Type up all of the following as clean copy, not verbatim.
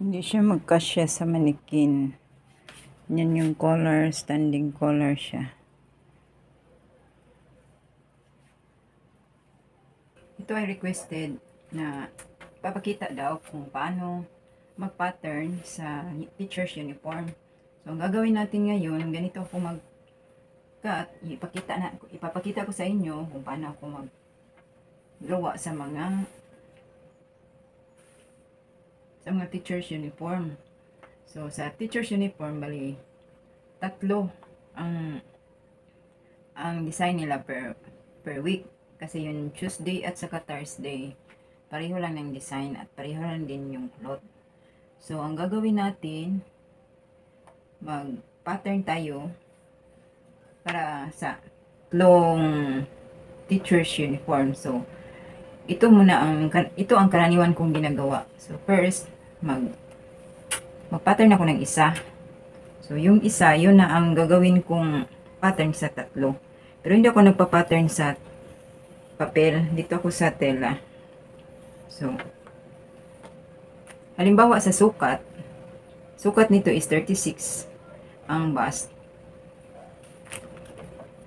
Hindi siya magkasya sa manikin. Yan yung collar, standing collar siya. Ito ay requested na papakita daw kung paano mag-pattern sa teacher's uniform. So, ang gagawin natin ngayon, ganito ako mag-cut. Ipapakita ko sa inyo kung paano ako maggawa sa mga teacher's uniform. So, sa teacher's uniform, bali, tatlo ang design nila per week. Kasi yung Tuesday at saka Thursday, pareho lang ng design at pareho lang din yung cloth. So, ang gagawin natin, mag-pattern tayo para sa tatlong teacher's uniform. So, ito ang karaniwan kong ginagawa. So, first, mag-pattern ako ng isa. So, yung isa, yun na ang gagawin kong pattern sa tatlo. Pero hindi ako nagpa-pattern sa papel. Dito ako sa tela. So, halimbawa sa sukat nito is 36 ang bust.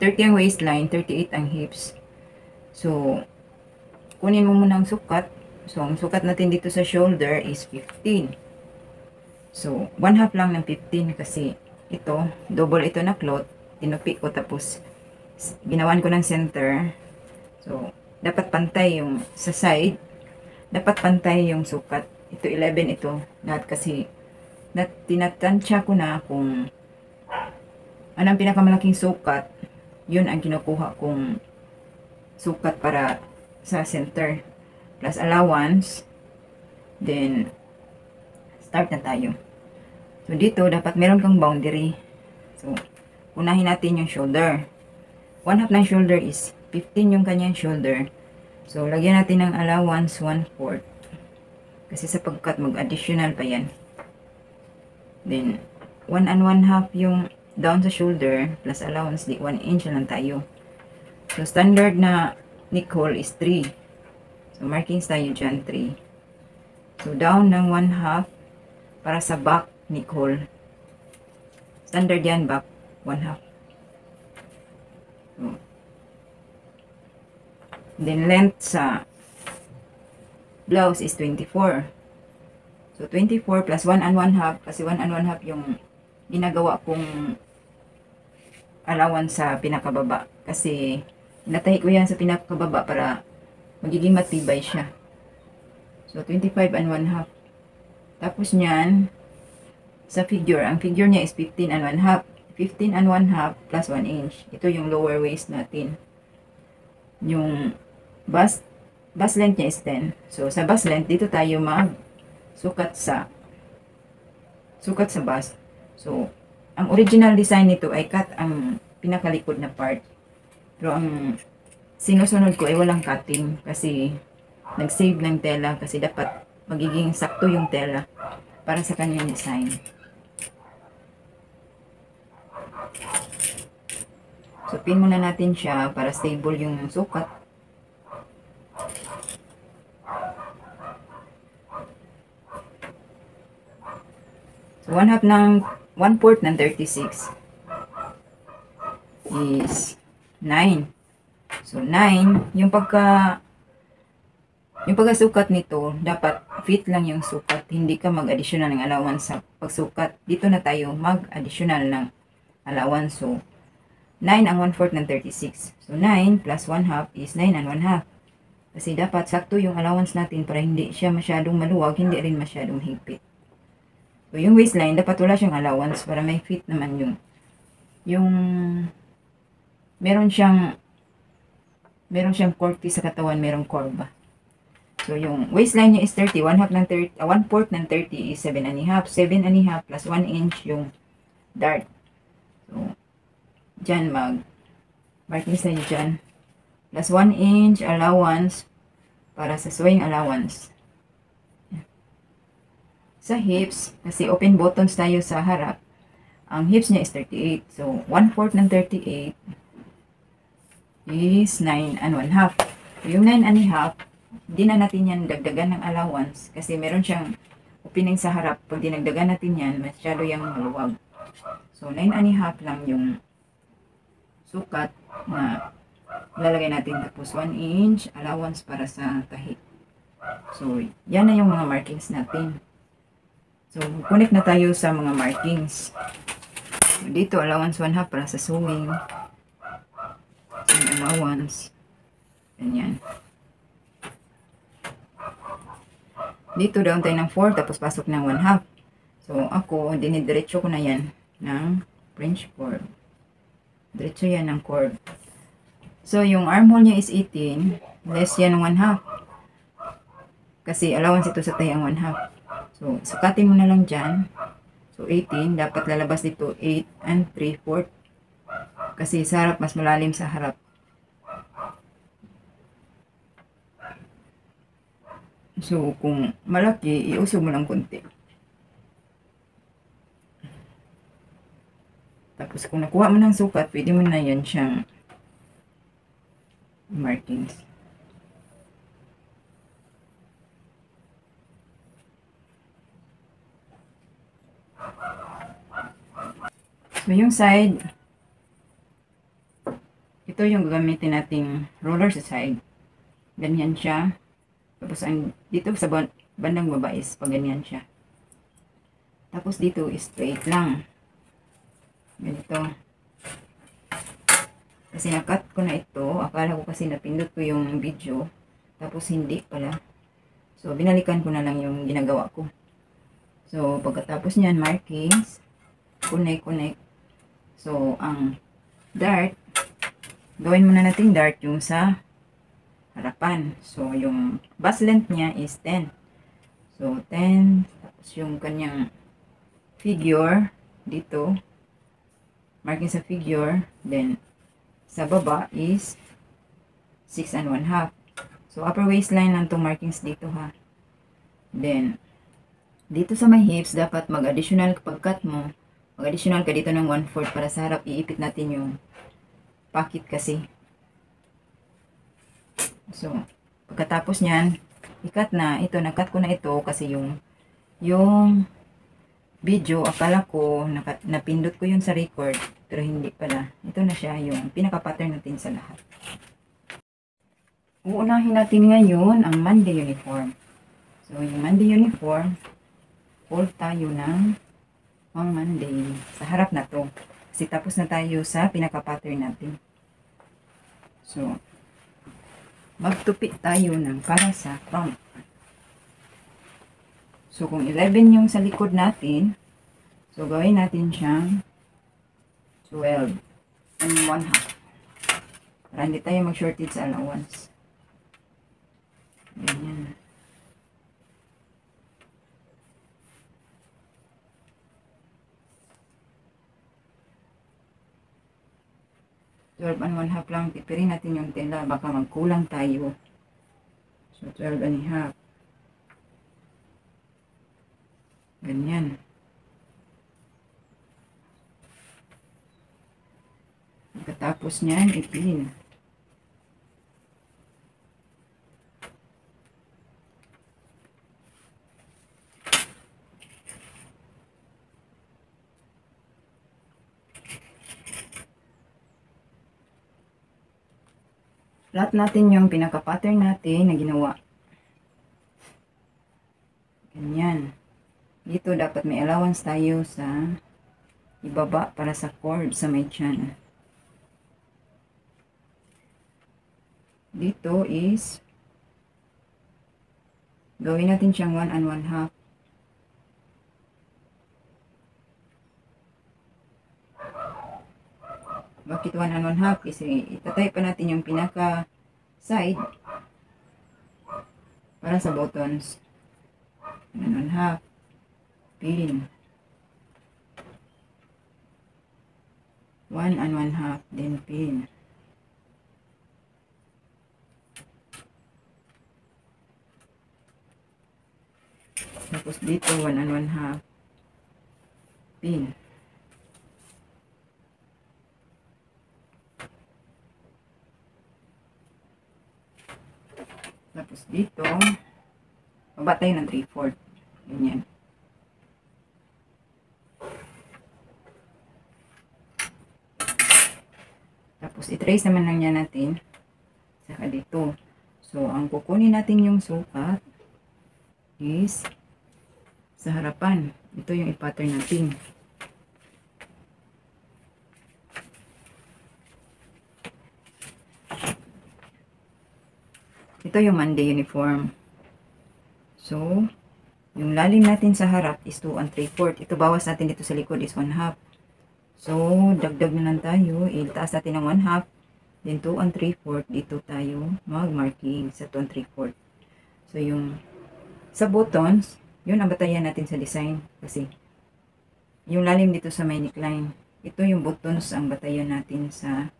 30 ang waistline, 38 ang hips. So, kunin mo muna ang sukat. So, ang sukat natin dito sa shoulder is 15. So, 1/2 lang ng 15 kasi ito, double ito na cloth. Tinupi ko tapos ginawan ko ng center. So, dapat pantay yung sa side. Dapat pantay yung sukat. Ito 11 ito. Lahat kasi tinatansya ko na kung anong pinakamalaking sukat. Yun ang kinukuha kong sukat para sa center. Plus allowance. Then, start na tayo. So, dito, dapat meron kang boundary. So, unahin natin yung shoulder. 1/2 ng shoulder is 15 yung kanyang shoulder. So, lagyan natin ng allowance 1/4. Kasi sa pagkat mag-additional pa yan. Then, 1 and 1/2 yung down sa shoulder plus allowance, di 1 inch lang tayo. So, standard na neck hole is 3. So, markings tayo dyan, 3. So, down ng 1/2 para sa back neck hole. Standard yan, back 1/2. So, then, length sa blouse is 24. So, 24 plus 1 and 1/2. Kasi 1 and 1/2 yung ginagawa kong allowance sa pinakababa. Kasi, natahi ko yan sa pinakababa para magiging matibay siya. So, 25 and 1/2. Tapos niyan, sa figure, ang figure niya is 15 and 1/2. 15 and 1/2 plus 1 inch. Ito yung lower waist natin. Yung bust length niya is 10. So, sa bust length, dito tayo sukat sa bust. So, ang original design nito ay cut ang pinakalikod na part. Pero ang sinusunod ko ay walang cutting kasi nag-save ng tela kasi dapat magiging sakto yung tela para sa kanyang design. So, pin muna natin siya para stable yung sukat. So, 1/4 ng 36 is 9. So, 9, yung pagkasukat nito, dapat fit lang yung sukat. Hindi ka mag-additional ng allowance sa pagsukat. Dito na tayo mag-additional ng allowance. So, 9 ang 1/4 ng 36. So, 9 plus 1/2 is 9 and 1/2. Kasi dapat sakto yung allowance natin para hindi siya masyadong maluwag, hindi rin masyadong higpit. So, yung waistline, dapat wala siyang allowance para may fit naman yung meron siyang curvy sa katawan, merong curve. So, yung waistline niya is 30. 1/4 ng 30 is 7.5. 7.5 plus 1 inch yung dart. So, dyan markings tayo dyan. Plus 1 inch allowance para sa sewing allowance. Sa hips, kasi open buttons tayo sa harap, ang hips niya is 38. So, 1/4 ng 38 is 9 and 1/2. Yung 9 and 1/2, di na natin yan dagdagan ng allowance kasi meron siyang opening sa harap. Pag dinagdagan natin yan, masyado yung maluwag. So, 9.5 lang yung sukat na lalagay natin. Tapos, 1 inch allowance para sa tahi. So, yan na yung mga markings natin. So, connect na tayo sa mga markings. So, dito, allowance 1/2 para sa sewing. So, allowance. Ganyan. Dito, down tayo ng 4, tapos pasok ng 1/2. So, ako, dinidiretso ko na yan ng French cord. Diretso yan ng cord. So, yung armhole niya is 18, less yan ng 1/2. Kasi allowance ito sa tayang 1/2. So, sukatin mo na lang dyan. So, 18, dapat lalabas dito 8 and 3/4. Kasi sa harap, mas malalim sa harap. So, kung malaki, iusog mo lang konti. Tapos, kung nakuha mo ng sukat, pwede mo na yan siyang markings. So, yung side, ito yung gagamitin nating roller sa side. Ganyan siya. Tapos, dito sa bandang baba is pag ganyan siya. Tapos, dito is straight lang. Ganito. Kasi nakat ko na ito. Akala ko kasi napindot ko yung video. Tapos, hindi pala. So, binalikan ko na lang yung ginagawa ko. So, pagkatapos niyan, markings. Connect. So, ang dart, gawin muna natin dart yung sa harapan. So, yung bust length niya is 10. So, 10. Tapos, yung kanyang figure dito. Marking sa figure. Then, sa baba is 6 and 1/2. So, upper waistline lang itong markings dito ha. Then, dito sa may hips, dapat mag-additional pag-cut mo. Mag-additional ka dito ng 1/4 para sa harap. Iipit natin yung pocket kasi. So, pagkatapos nyan, i-cut na. Ito, nag-cut ko na ito kasi yung video, akala ko, napindot ko yun sa record. Pero hindi pala. Ito na siya yung pinaka-pattern natin sa lahat. Uunahin natin ngayon ang Monday uniform. So, yung Monday uniform, fold tayo ng pang Monday. Sa harap na to. Kasi tapos na tayo sa pinaka-pattern natin. So, magtupi tayo ng para sa front. So, kung 11 yung sa likod natin, so, gawin natin siyang 12 and 1/2. Para hindi tayo mag-shortage sa allowance. Ganyan. $12 and 1/2 lang. Tipirin natin yung tela. Baka magkulang tayo. So, 12 and 1/2. Ganyan. Pagkatapos niyan, ipin. Lahat natin yung pinaka-pattern natin na ginawa. Ganyan. Dito dapat may allowance tayo sa ibaba para sa cord sa may tiyan. Dito is gawin natin siyang 1 and 1/2. Bakit 1 and 1/2? Kasi itatay pa natin yung pinaka side para sa buttons. 1 and 1/2. Pin. 1 and 1/2. Then pin. Tapos dito 1 and 1/2. Pin. Tapos dito, baba tayo ng 3/4. Ganyan. Tapos i-trace naman lang niya natin saka dito. So, ang kukunin natin yung sukat is sa harapan. Ito yung i-pattern natin. Ito yung Monday uniform. So, yung lalim natin sa harap is 2 3/4. Ito bawas natin dito sa likod is 1/2. So, dagdag na lang tayo. Itaas natin ng 1/2. Then 2 3/4. Dito tayo mag-marking sa 2 3/4. So, yung sa buttons, yun ang batayan natin sa design. Kasi, yung lalim dito sa may neckline. Ito yung buttons ang batayan natin sa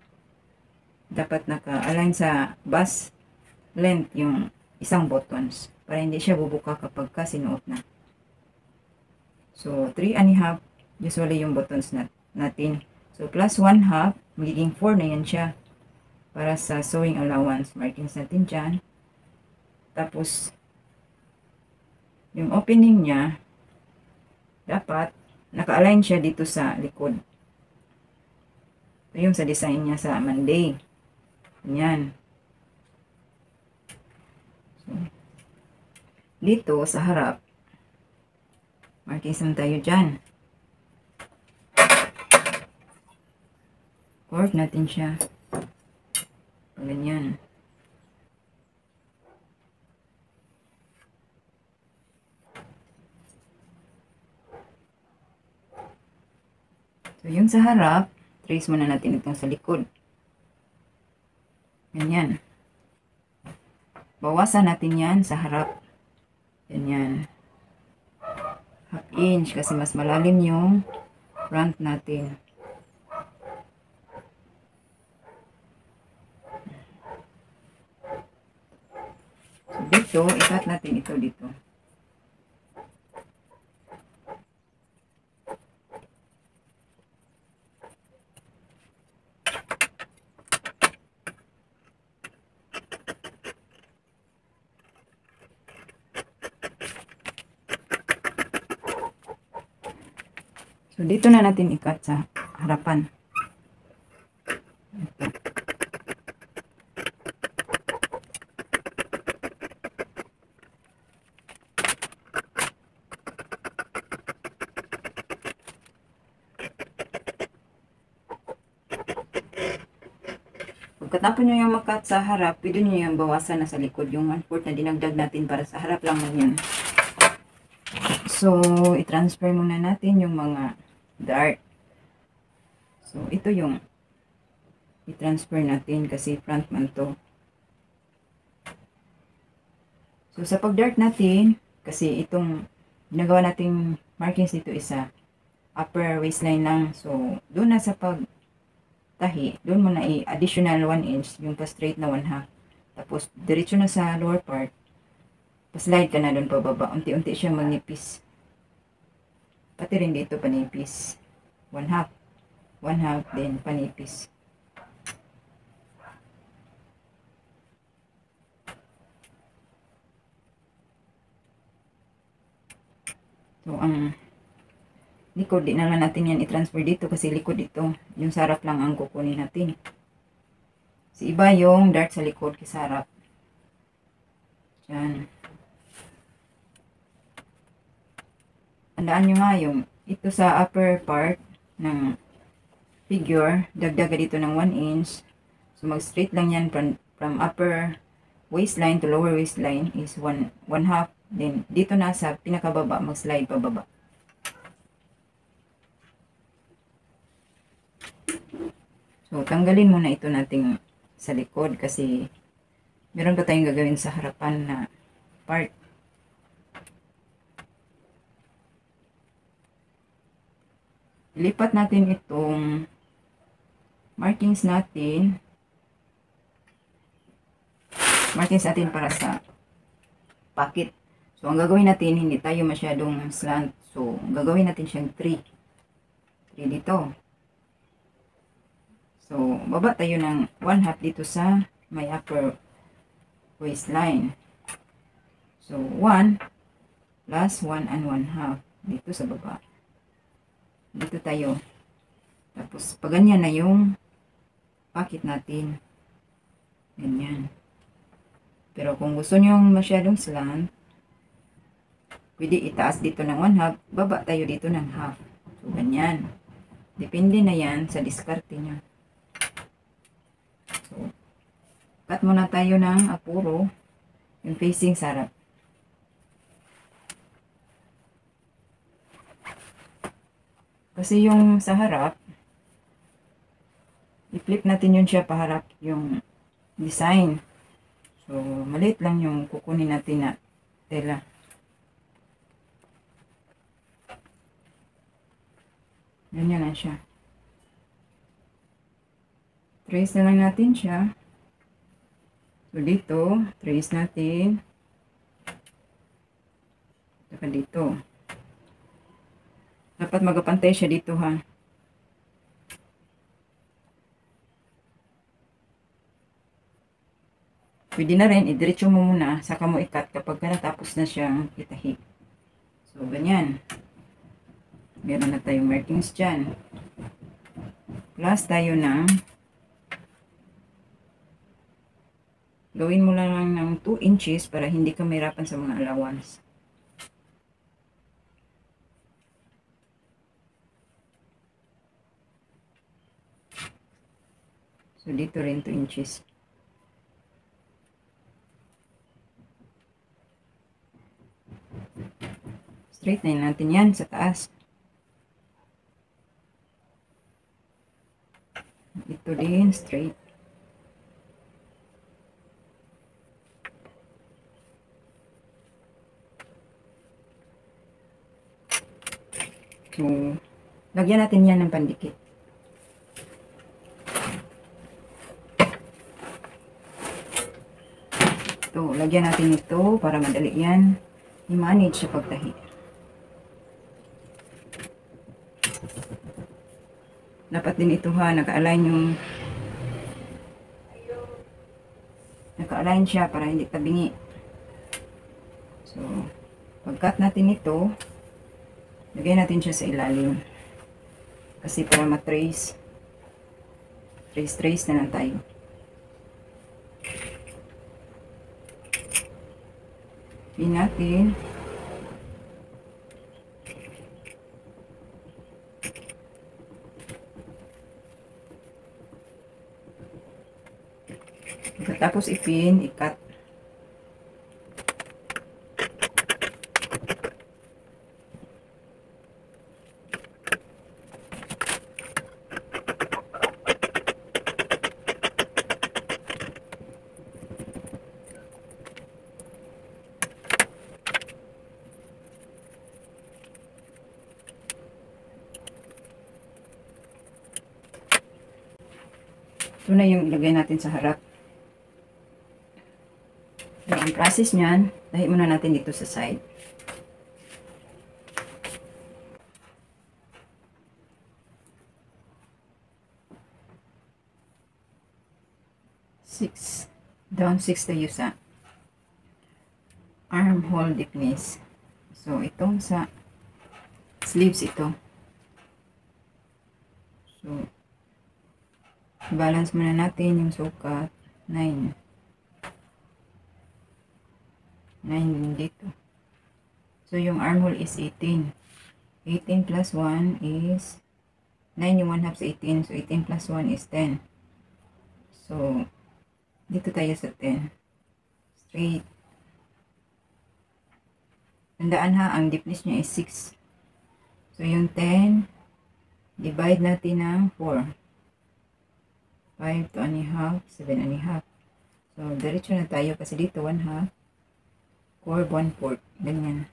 dapat naka-align sa bust length yung isang buttons. Para hindi siya bubuka kapag sinuot na. So, 3 1/2 usually yung buttons natin. So, plus 1/2, magiging 4 na yan siya. Para sa sewing allowance, markings natin dyan. Tapos, yung opening niya, dapat, naka-align siya dito sa likod. Ito yung sa design niya sa Monday. Yan. So, dito sa harap, markings naman tayo dyan. Cord natin siya. Ganyan. So, yung sa harap, trace muna natin itong sa likod. Ganyan. Bawasan natin yan sa harap. Ganyan. 1/2 inch kasi mas malalim yung front natin. So, dito, ikat natin ito dito. So, dito na natin ikat sa harapan. Ito. Pagkatapos nyo yung makat sa harap, pwede nyo yung bawasan na sa likod. Yung 1/4 na dinagdag natin para sa harap lang na yan. So, i-transfer muna natin yung mga dart. So, ito yung i-transfer natin kasi front man to. So, sa pag-dart natin, kasi itong ginagawa nating markings dito isa upper waistline lang. So, doon na sa pagtahi, doon mo na i-additional 1 inch, yung pa-straight na 1/2. Tapos, diretso na sa lower part. Pa-slide ka na doon pababa. Unti-unti siya magnipis. Pati rin dito panipis. 1/2. 1/2 din panipis. So, ang likod, di na lang natin yan i-transfer dito kasi likod dito. Yung sarap lang ang kukunin natin. Si iba yung dart sa likod kasi sarap. Yan. Tandaan nyo nga yung ito sa upper part ng figure, dagdag dito ng 1 inch. So, mag-straight lang yan from upper waistline to lower waistline is 1/2. Then, dito na sa pinakababa, mag-slide pababa. So, tanggalin muna ito nating sa likod kasi meron pa tayong gagawin sa harapan na part. Lipat natin itong markings natin. Markings natin para sa pocket. So, ang gagawin natin, hindi tayo masyadong slant. So, gagawin natin siyang 3. 3 dito. So, baba tayo ng 1/2 dito sa may upper waistline. So, 1 plus 1 and 1/2 dito sa baba. Dito tayo. Tapos, pag ganyan na yung pocket natin. Ganyan. Pero kung gusto nyo masyadong slant, pwede itaas dito ng 1/2, baba tayo dito ng 1/2. So, ganyan. Depende na yan sa diskarte nyo. So, cut muna tayo ng apuro, yung facing sa harap. Kasi yung sa harap, i-flip natin yun siya paharap yung design. So, maliit lang yung kukunin natin na tela. Ganyan lang siya. Trace na lang natin siya. So, dito, trace natin. Saka dito. Dapat magapantay siya dito, ha. Pwede na rin, idiretso mo muna, saka mo ikat kapag natapos na siyang itahi. So, ganyan. Meron na tayong markings dyan. Plus tayo ng, gawin mo lang ng 2 inches para hindi ka mahirapan sa mga allowance. So, dito rin 2 inches. Straight na natin yan sa taas. Ito din, straight. So, lagyan natin yan ng pandikit. Ito, lagyan natin ito para madali yan i-manage sa pagtahi. Dapat din ito ha, naka-align siya para hindi tabingi. So, pag-cut natin ito, lagay natin siya sa ilalim. Kasi para matrace, trace na lang tayo. Pin natin. Pagkatapos ipin, ikat. Ito na yung ilagay natin sa harap. So, ang process niyan, tahi muna natin dito sa side. Down 6 tayo sa armhole thickness. So, itong sa sleeves ito. So, balance muna natin yung sukat. 9 din dito. So, yung armhole is 18. 18 plus 1 is 9 yung 1/2 sa 18. So, 18 plus 1 is 10. So, dito tayo sa 10. Straight. Tandaan ha, ang deepness niya is 6. So, yung 10, divide natin ng 4. 5 to 1/2, 7 1/2. So, diretso na tayo kasi dito 1/2, curve 1/4. Ganyan.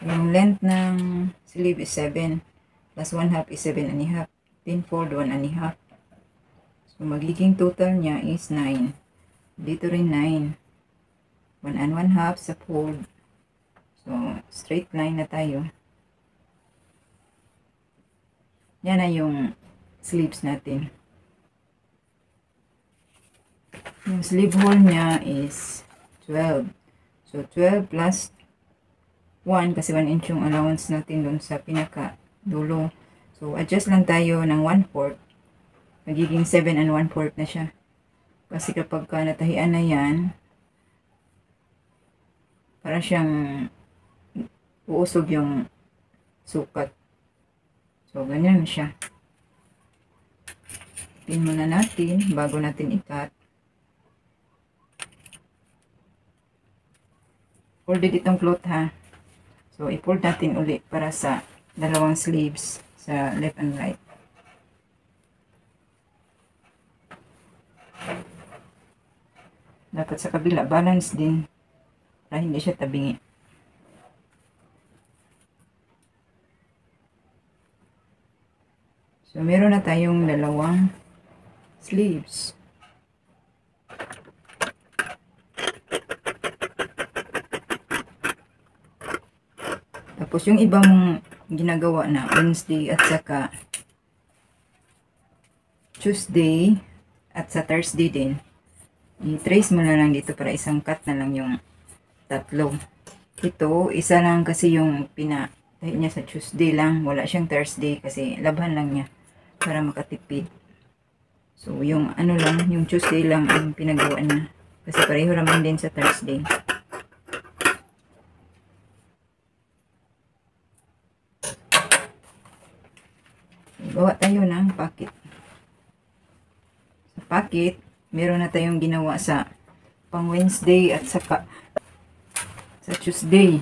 Yung length ng sleeve is 7. Plus 1/2 is 7 1/2. 10 fold 1 1/2. So, magiging total niya is 9. Dito rin 9. 1 1/2 sa fold. So, straight line na tayo. Yan na yung sleeves natin. Yung sleeve hole niya is 12. So, 12 plus 1 kasi 1 inch yung allowance natin doon sa pinaka dulo. So, adjust lang tayo ng 1/4 magiging 7 1/4 na siya. Kasi kapag natahian na yan, para siyang uusog yung sukat. So, ganyan siya. Pin muna natin bago natin i-cut. Folded itong cloth ha. So, i-fold natin uli para sa dalawang sleeves sa left and right. Dapat sa kabila, balance din para hindi siya tabingi. So, meron na tayong dalawang sleeves. Tapos, yung ibang ginagawa na Wednesday at saka Tuesday at sa Thursday din, i-trace mo na lang dito para isang cut na lang yung tatlo. Ito, isa lang kasi yung pinatahi niya sa Tuesday lang. Wala siyang Thursday kasi labhan lang niya para makatipid. So, yung ano lang, yung Tuesday lang ang pinagawa niya. Kasi pareho naman din sa Thursday. Gawa tayo ng pocket. Sa pocket, meron na tayong ginawa sa pang Wednesday at saka sa Tuesday.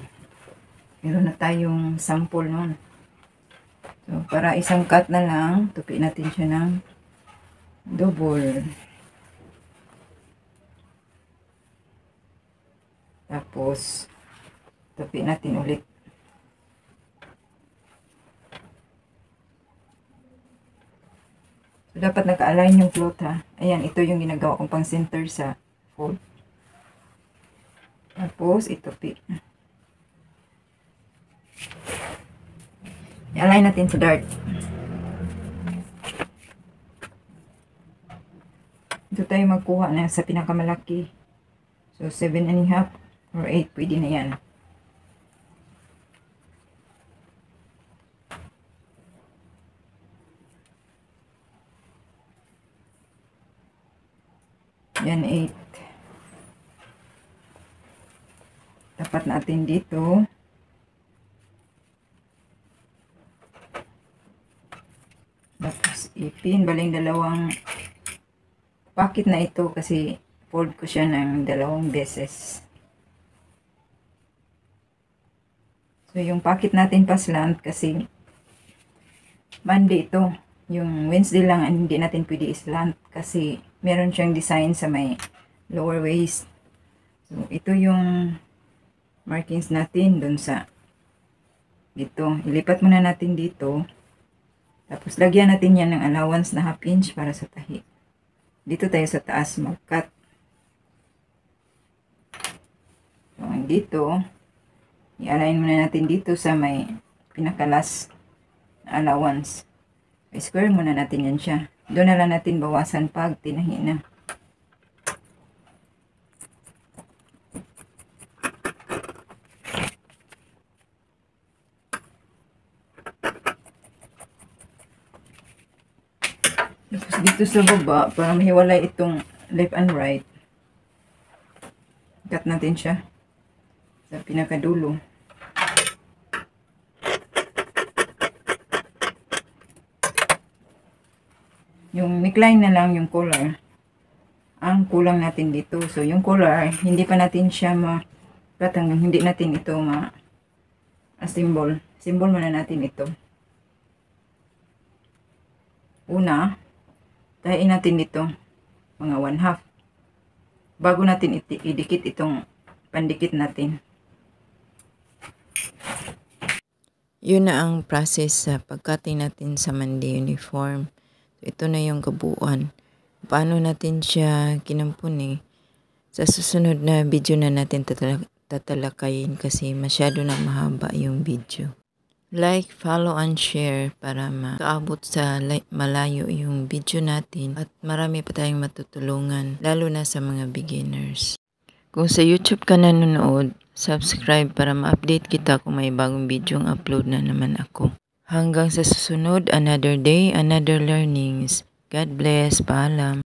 Meron na tayong sample nun. So, para isang cut na lang, tupi natin siya ng double. Tapos, tupi natin ulit. So, dapat naka-align yung cloth ha. Ayan, ito yung ginagawa kong pang center sa fold. Tapos, itupi. I-align natin sa dart. Ito tayo magkuha na sa pinakamalaki. So, 7 1/2 or 8, pwede na yan. Yan, 8. Tapat natin dito. Tapos, ipin. Baling dalawang pocket na ito kasi fold ko siya ng dalawang beses. So, yung pocket natin pa slant kasi Monday ito. Yung Wednesday lang hindi natin pwede islant kasi meron siyang design sa may lower waist. So, ito yung markings natin dun sa dito. Ilipat muna natin dito. Tapos, lagyan natin yan ng allowance na 1/2 inch para sa tahi. Dito tayo sa taas mag-cut. So, dito, i-align muna natin dito sa may pinakalas na allowance. I-square muna natin yan siya. Doon na lang natin bawasan pag tinahi na. Tapos dito sa baba, para mahiwalay itong left and right, cut natin siya sa pinakadulo. Yung neckline na lang yung collar ang kulang natin dito. So, yung collar, hindi pa natin siya hanggang hindi natin ito ma-assemble. Symbol muna natin ito. Una, tahiin natin dito mga 1/2 bago natin idikit itong pandikit natin. Yun na ang process sa pagcutting natin sa Monday uniform. So, ito na yung kabuuan. Paano natin siya kinampuni? Sa susunod na video na natin tatalakayin kasi masyado na mahaba yung video. Like, follow, and share para makaabot sa malayo yung video natin at marami pa tayong matutulungan lalo na sa mga beginners. Kung sa YouTube ka nanonood, subscribe para ma-update kita kung may bagong video upload na naman ako. Hanggang sa susunod, another day, another learnings. God bless. Paalam.